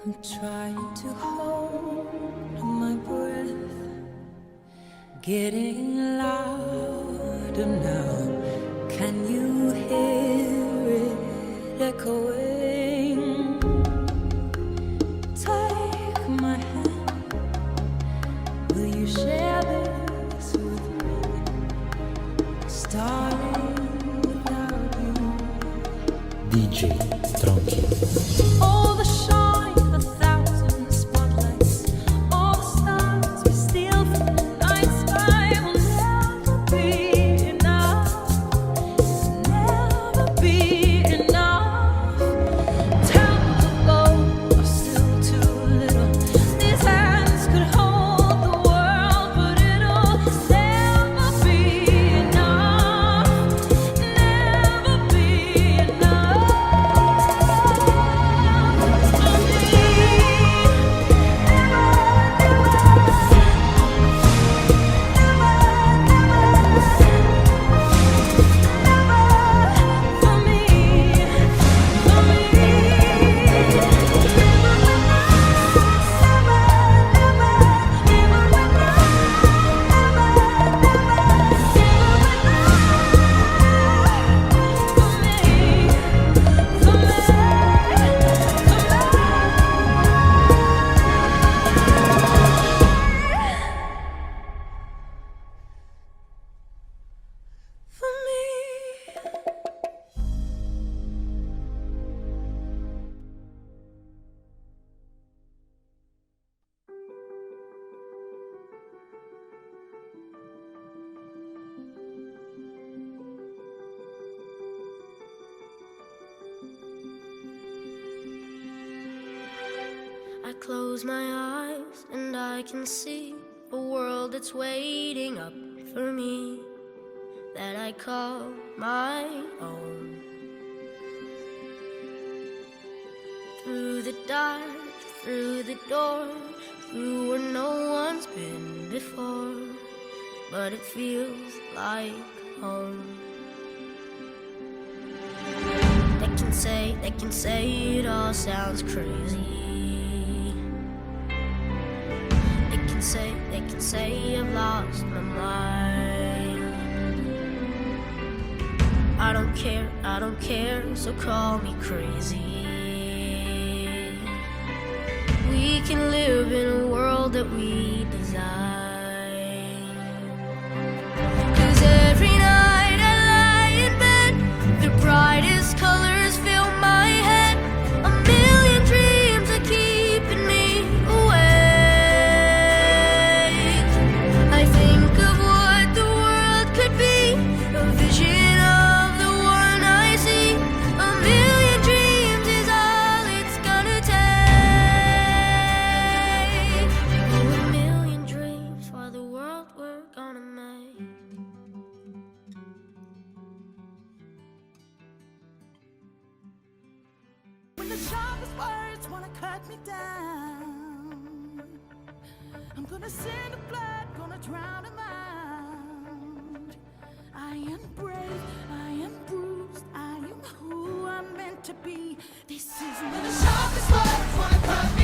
I'm trying to hold my breath, getting louder now. Can you hear it echoing? Take my hand, will you share this with me? Starting without you. DJ Tronchi. All the shine, a thousand spotlights, all the stars we steal from the night sky will never be enough, never be enough. Tell me to go, are still too little. These hands could hold the world, but it'll never be enough, never be enough. I close my eyes and I can see a world that's waiting up for me, that I call my own. Through the dark, through the door, through where no one's been before, but it feels like home. They can say it all sounds crazy. They can say I've lost my mind. I don't care, so call me crazy. We can live in a world that we design. 'Cause every night I lie in bed, the brightest colors fill my head. A million dreams are keeping me awake. I think of what the world could be, a vision of the one I see. A million dreams is all it's gonna take. Oh, a million dreams for the world we're gonna make. When the sharpest words wanna cut me down, I'm gonna send the blood, gonna drown them out. I am brave, I am bruised, I am who I'm meant to be. This is when the sharpest words wanna cut